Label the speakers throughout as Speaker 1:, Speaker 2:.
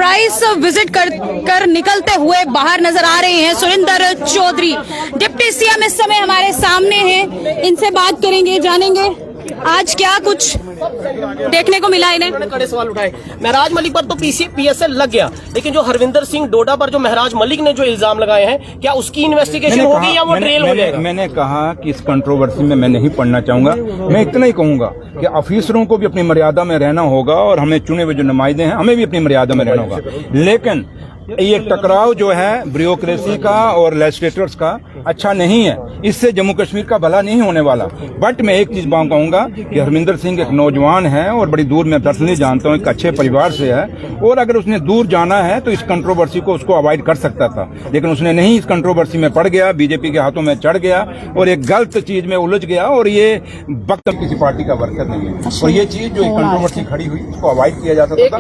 Speaker 1: Surprise visit कर निकलते हुए बाहर नजर आ रहे हैं सुरेंद्र चौधरी। डिप्टी सीएम इस समय हमारे सामने हैं, इनसे बात करेंगे, जानेंगे आज क्या कुछ देखने को मिला इन्हें।
Speaker 2: कड़े सवाल उठाए। महराज मलिक पर तो पीएसएल लग गया, लेकिन जो हरविंदर सिंह डोडा पर जो महराज मलिक ने जो इल्जाम लगाए हैं, क्या उसकी इन्वेस्टिगेशन होगी या वो ट्रेल हो जाएगा?
Speaker 3: मैंने कहा कि इस कंट्रोवर्सी में मैं नहीं पढ़ना चाहूंगा। मैं इतना ही कहूंगा कि ऑफिसरों को भी अपनी मर्यादा में रहना होगा और हमें चुने हुए जो नुमाइंदे हैं हमें भी अपनी मर्यादा में रहना होगा। लेकिन ये टकराव जो है ब्यूरोक्रेसी का और लेजिस्लेटर्स का अच्छा नहीं है, इससे जम्मू कश्मीर का भला नहीं होने वाला। बट मैं एक चीज कहूंगा कि हरमिंदर सिंह एक नौजवान है और बड़ी दूर मैं पर्सनली जानता हूं, एक अच्छे परिवार से है, और अगर उसने दूर जाना है तो इस कंट्रोवर्सी को उसको अवॉइड कर सकता था, लेकिन उसने नहीं, इस कंट्रोवर्सी में पड़ गया, बीजेपी के हाथों में चढ़ गया और एक गलत चीज में उलझ गया। और ये वक्त किसी पार्टी का वर्कर नहीं है, और ये चीज जो कंट्रोवर्सी खड़ी हुई इसको अवॉइड किया जा सकता था,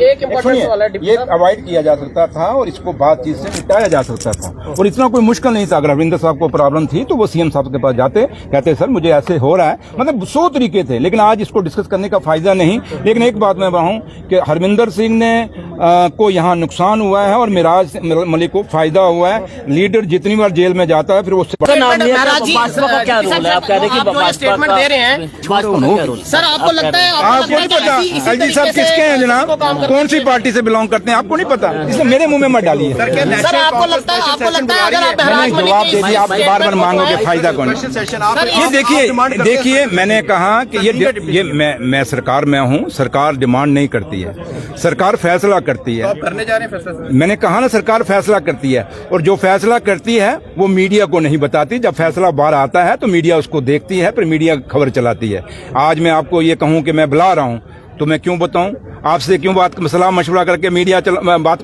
Speaker 3: ये अवॉइड किया जा सकता था और इसको बातचीत से निपटाया जा सकता था। और इतना कोई मुश्किल नहीं था। अगर हरविंदर साहब को प्रॉब्लम थी तो वो सीएम साहब के पास जाते, कहते सर मुझे ऐसे हो रहा है, मतलब 100 तरीके थे, लेकिन आज इसको डिस्कस करने का फायदा नहीं। लेकिन एक बात मैं कहूं कि हरविंदर सिंह ने को यहाँ नुकसान हुआ है और महराज मलिक को फायदा हुआ है। लीडर जितनी बार जेल में जाता है फिर उससे
Speaker 2: स्टेटमेंट दे रहे हैं सर, आपको लगता है
Speaker 3: आपको नहीं पता एलजी साहब किसके हैं जनाब, कौन सी पार्टी से बिलोंग करते हैं आपको नहीं पता, इसलिए मेरे मुंह में मत डालिए।
Speaker 2: सर आपको लगता है अगर आप महराज मलिक
Speaker 3: जवाब दे दिए, आप बार बार मांगोगे, फायदा कौन? ये देखिए मैंने कहा कि ये मैं सरकार में हूँ, सरकार डिमांड नहीं करती है, सरकार फैसला करती है।
Speaker 2: करने जा रहे हैं फैसला।
Speaker 3: मैंने कहा ना सरकार फैसला करती है, और जो फैसला करती है वो मीडिया को नहीं बताती। जब फैसला बाहर आता है तो मीडिया उसको देखती है, फिर मीडिया खबर चलाती है। आज मैं आपको ये कहूं कि मैं बुला रहा हूं तो मैं क्यों बताऊं आपसे, क्यों बात सलाह मशवरा करके मीडिया बात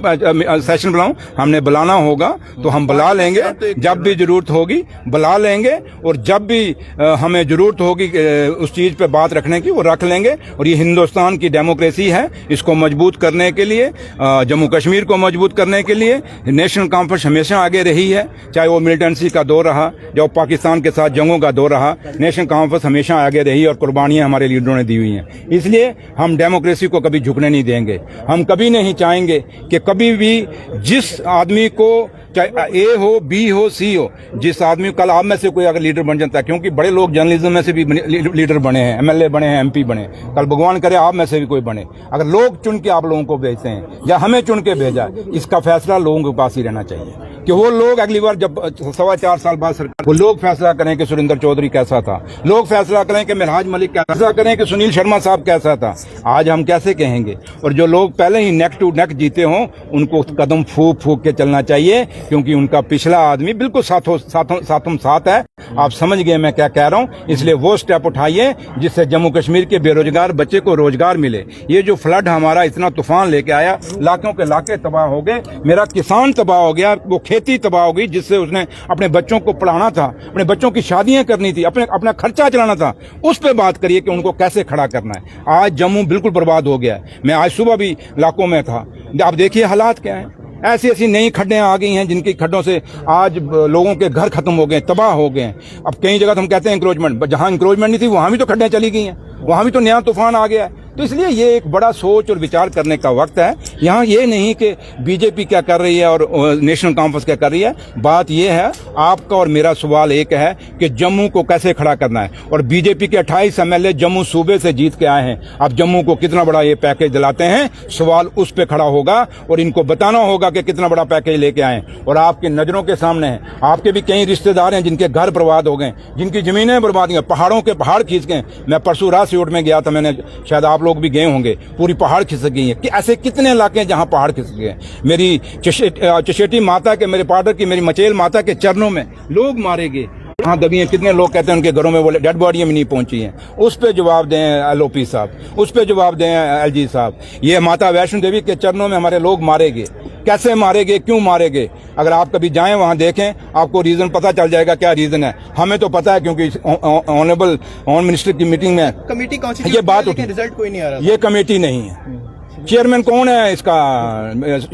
Speaker 3: सेशन बुलाऊं? हमने बुलाना होगा तो हम बुला लेंगे, जब भी जरूरत होगी बुला लेंगे, और जब भी हमें जरूरत होगी उस चीज पे बात रखने की वो रख लेंगे। और ये हिंदुस्तान की डेमोक्रेसी है, इसको मजबूत करने के लिए, जम्मू कश्मीर को मजबूत करने के लिए नेशनल कॉन्फ्रेंस हमेशा आगे रही है। चाहे वो मिलिटेंसी का दौर रहा, जो पाकिस्तान के साथ जंगों का दौर रहा, नेशनल कॉन्फ्रेंस हमेशा आगे रही और कुर्बानियां हमारे लीडरों ने दी हुई हैं। इसलिए हम डेमोक्रेसी को कभी झुकने नहीं देंगे। हम कभी नहीं चाहेंगे कि कभी भी जिस आदमी को, चाहे ए हो, बी हो, सी हो, जिस आदमी, कल आप में से कोई अगर लीडर बन जाता है, क्योंकि बड़े लोग जर्नलिज्म में से भी लीडर बने हैं, एमएलए बने हैं, एमपी बने, कल भगवान करे आप में से भी कोई बने। अगर लोग चुन के आप लोगों को भेजते हैं या हमें चुन के भेजा, इसका फैसला लोगों के पास ही रहना चाहिए कि वो लोग अगली बार जब 4.25 साल बाद सरकार, वो लोग फैसला करें कि सुरेंद्र चौधरी कैसा था, लोग फैसला करें कि महराज मलिक कैसा, फैसला करें कि सुनील शर्मा साहब कैसा था। आज हम कैसे कहेंगे? और जो लोग पहले ही नेक टू नेक जीते हों उनको कदम फूक फूक के चलना चाहिए, क्योंकि उनका पिछला आदमी बिल्कुल साथ है। आप समझ गए मैं क्या कह रहा हूं। इसलिए वो स्टेप उठाइए जिससे जम्मू कश्मीर के बेरोजगार बच्चे को रोजगार मिले। ये जो फ्लड हमारा इतना तूफान लेके आया, लाखों के लाखे तबाह हो गए, मेरा किसान तबाह हो गया, वो खेती तबाह हो गई, जिससे उसने अपने बच्चों को पढ़ाना था, अपने बच्चों की शादियां करनी थी, अपना खर्चा चलाना था, उस पर बात करिए कि उनको कैसे खड़ा करना है। आज जम्मू बिल्कुल बर्बाद हो गया है। मैं आज सुबह भी इलाकों में था, आप देखिए हालात क्या है। ऐसी ऐसी नई खड्डें आ गई हैं जिनकी खड्डों से आज लोगों के घर खत्म हो गए, तबाह हो गए। अब कई जगह तो हम कहते हैं इंक्रोचमेंट, जहां इंक्रोचमेंट नहीं थी वहां भी तो खड्डें चली गई हैं, वहां भी तो नया तूफान आ गया है। तो इसलिए ये एक बड़ा सोच और विचार करने का वक्त है। यहाँ ये नहीं कि बीजेपी क्या कर रही है और नेशनल कॉन्फ्रेंस क्या कर रही है। बात ये है, आपका और मेरा सवाल एक है कि जम्मू को कैसे खड़ा करना है। और बीजेपी के 28 एमएलए जम्मू सूबे से जीत के आए हैं। अब जम्मू को कितना बड़ा ये पैकेज दिलाते हैं, सवाल उस पर खड़ा होगा और इनको बताना होगा कि कितना बड़ा पैकेज लेके आए। और आपकी नजरों के सामने है, आपके भी कई रिश्तेदार हैं जिनके घर बर्बाद हो गए, जिनकी जमीनें बर्बाद हुई, पहाड़ों के पहाड़ खींच गए। मैं परसों रात सियोट में गया था, मैंने, शायद आप लोग भी गए होंगे, पूरी पहाड़ खिसक गई है। कि ऐसे कितने इलाके हैं जहां पहाड़ खिसक गए। मेरी चशेटी माता के, मेरे पार्टनर की, मेरी मचेल माता के चरणों में लोग मारे गए, वहां दबी हैं। कितने लोग कहते हैं उनके घरों में वो डेड बॉडियां भी नहीं पहुंची हैं। उस पे जवाब दें एलओपी साहब, उस पे जवाब दें एलजी साहब। ये माता वैष्णो देवी के चरणों में हमारे लोग मारे गए, कैसे मारे गए, क्यों मारे गए? अगर आप कभी जाएं वहां देखें, आपको रीजन पता चल जाएगा क्या रीजन है। हमें तो पता है क्योंकि ऑनरेबल ऑन मिनिस्टर की मीटिंग में
Speaker 2: कमेटी कौन सी
Speaker 3: ये बात उठी,
Speaker 2: रिजल्ट कोई नहीं आ रहा।
Speaker 3: ये कमेटी नहीं है। चेयरमैन कौन है इसका,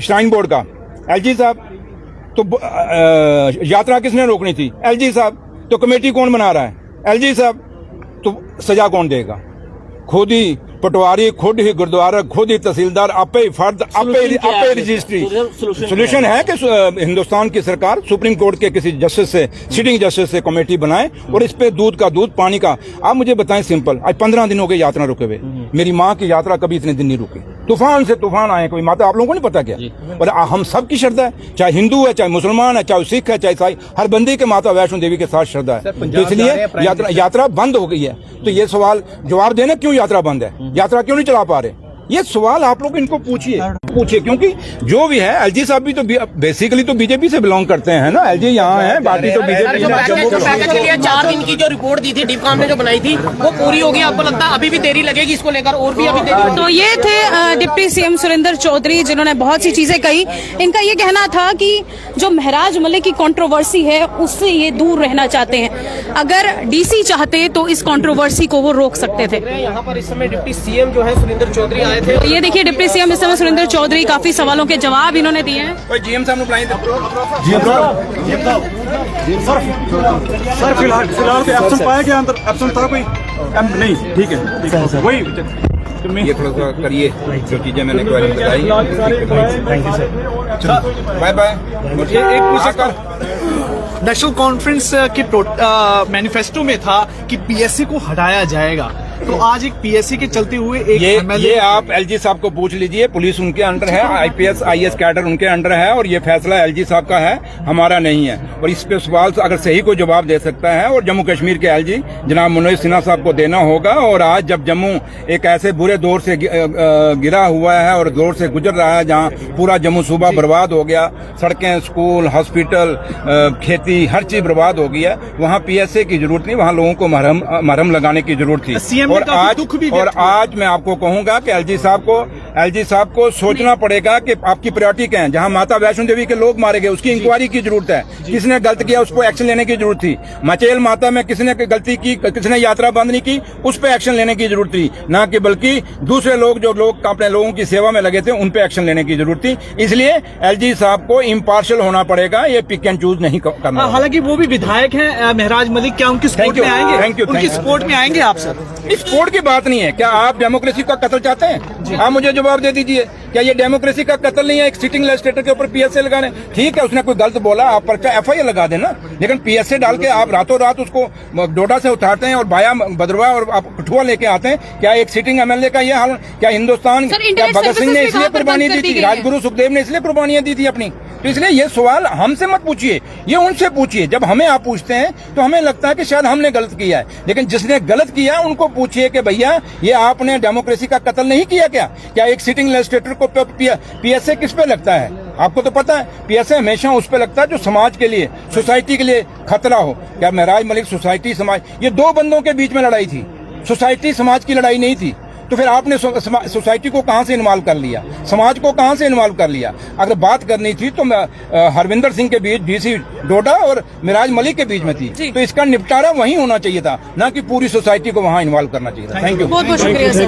Speaker 3: श्राइन बोर्ड का? एलजी साहब। तो यात्रा किसने रोकनी थी? एलजी साहब। तो कमेटी कौन बना रहा है? एलजी साहब। तो सजा कौन देगा? खुद ही पटवारी खुद ही गुरुद्वारा, खुद ही तहसीलदार, आपे ही फर्द, आपे रजिस्ट्री। सोल्यूशन है कि हिंदुस्तान की सरकार सुप्रीम कोर्ट के किसी जस्टिस से, सिटिंग जस्टिस से कमेटी बनाए और इस पे दूध का दूध, पानी का। आप मुझे बताएं सिंपल, आज 15 दिन हो गए यात्रा रुके हुए। मेरी माँ की यात्रा कभी इतने दिन नहीं रुकी। तूफान से तूफान आए, कोई माता आप लोगों को नहीं पता क्या? और हम सब की श्रद्धा है, चाहे हिंदू है, चाहे मुसलमान है, चाहे सिख है, चाहे ईसाई, हर बंदे के माता वैष्णो देवी के साथ श्रद्धा है। तो इसलिए यात्रा बंद हो गई है। तो ये सवाल जवाब देना, क्यों यात्रा बंद है, यात्रा क्यों नहीं चला पा रहे? ये सवाल आप लोग इनको पूछिए, क्योंकि जो भी है, एलजी साहब भी तो बेसिकली तो बीजेपी से बिलोंग करते हैं ना। एलजी यहाँ है, बाकी तो बीजेपी।
Speaker 2: जो पैकेज के लिए 4 दिन की जो रिपोर्ट दी थी डिपकाम ने, जो बनाई थी, वो पूरी होगी? आपको लगता है अभी भी देरी लगेगी इसको लेकर, और भी अभी देरी?
Speaker 1: तो ये थे डिप्टी सीएम सुरेंद्र चौधरी, जिन्होंने बहुत सी चीजें कही। इनका ये कहना था कि जो महराज मलिक की कंट्रोवर्सी है उससे ये दूर रहना चाहते हैं। अगर डीसी चाहते तो इस कंट्रोवर्सी को वो रोक सकते थे।
Speaker 2: यहाँ पर इस समय डिप्टी सीएम जो है सुरेंद्र चौधरी आए थे।
Speaker 1: ये देखिए डिप्टी सीएम इस समय सुरेंद्र चौधरी, काफी सवालों के जवाब इन्होंने दिए हैं।
Speaker 3: जीएम साहब ने बुलाए थे।
Speaker 4: सर फिलहाल एब्सेंट पाया गया, अंदर एब्सेंट था कोई? नहीं, ठीक है वही।
Speaker 3: ये थोड़ा सा करिए, जो चीजें मैंने क्वेरी बताई। Bye bye. मुझे एक पूछा,
Speaker 5: नेशनल कॉन्फ्रेंस के मैनिफेस्टो में था कि पीएससी को हटाया जाएगा, तो आज एक पीएससी के चलते हुए एक
Speaker 3: ये आप एलजी साहब को पूछ लीजिए। पुलिस उनके अंडर है, आईपीएस आईएएस कैडर उनके अंडर है, और ये फैसला एलजी साहब का है, हमारा नहीं है। और इस पे सवाल अगर सही कोई जवाब दे सकता है, और जम्मू कश्मीर के एलजी जनाब मनोज सिन्हा साहब को देना होगा। और आज जब जम्मू एक ऐसे बुरे दौर से गिरा हुआ है और दौर से गुजर रहा है, जहाँ पूरा जम्मू सूबा बर्बाद हो गया, सड़कें, स्कूल, हॉस्पिटल, खेती, हर चीज बर्बाद हो गई है, वहाँ पीएसए की जरूरत नहीं, वहाँ लोगों को मरहम लगाने की जरूरत थी। और आज मैं आपको कहूंगा कि एलजी साहब को सोचना पड़ेगा कि आपकी प्रायोरिटी क्या है। जहां माता वैष्णो देवी के लोग मारे गए, उसकी इंक्वायरी की जरूरत है। किसने गलत किया, उसको एक्शन लेने की जरूरत थी। मचेल माता में किसने गलती की, किसने यात्रा बंद नहीं की, उस पर एक्शन लेने की जरूरत थी, ना कि बल्कि दूसरे लोग जो लोग अपने लोगों की सेवा में लगे थे उन पे एक्शन लेने की जरूरत थी। इसलिए एलजी साहब को इम्पार्शियल होना पड़ेगा, ये पिक एंड चूज नहीं करना।
Speaker 5: हालांकि वो भी विधायक हैं महराज मलिक, क्या उनकी सपोर्ट में आएंगे? उनकी सपोर्ट में आएंगे आप सर?
Speaker 3: सपोर्ट की बात नहीं है। क्या आप डेमोक्रेसी का कत्ल चाहते हैं? आप मुझे जवाब दे दीजिए, क्या ये डेमोक्रेसी का कत्ल नहीं है एक सिटिंग लेजिस्लेटर के ऊपर पीएसए लगाने? ठीक है, उसने कोई गलत बोला, आप पर्चा एफआईआर लगा देना, लेकिन पीएसए डाल के आप रातों रात उसको डोडा से उठाते हैं और बाया भद्रवा और आप कठुआ लेके आते हैं। क्या एक सिटिंग एमएलए का ये हाल? क्या हिंदुस्तान, क्या भगत सिंह ने इसलिए कुर्बानी दी थी, राजगुरु सुखदेव ने इसलिए कुर्बानियां दी थी अपनी? तो इसलिए ये सवाल हमसे मत पूछिए, ये उनसे पूछिए। जब हमें आप पूछते हैं तो हमें लगता है कि शायद हमने गलत किया है, लेकिन जिसने गलत किया उनको पूछिए कि भैया ये आपने डेमोक्रेसी का कत्ल नहीं किया क्या? क्या एक सिटिंग लेजिस्लेटर को पीएसए किस पे लगता है? आपको तो पता है, पीएसए हमेशा उस पे लगता है जो समाज के लिए, सोसाइटी के लिए खतरा हो। क्या महराज मलिक सोसाइटी समाज, ये दो बंदों के बीच में लड़ाई थी, सोसाइटी समाज की लड़ाई नहीं थी। तो फिर आपने सोसाइटी को कहां से इन्वॉल्व कर लिया, समाज को कहां से इन्वॉल्व कर लिया? अगर बात करनी थी तो हरविंदर सिंह के बीच डीसी डोडा और महराज मलिक के बीच में थी, तो इसका निपटारा वहीं होना चाहिए था, ना कि पूरी सोसाइटी को वहां इन्वॉल्व करना चाहिए था। Thank you.
Speaker 1: बहुत बहुत शुक्रिया सर।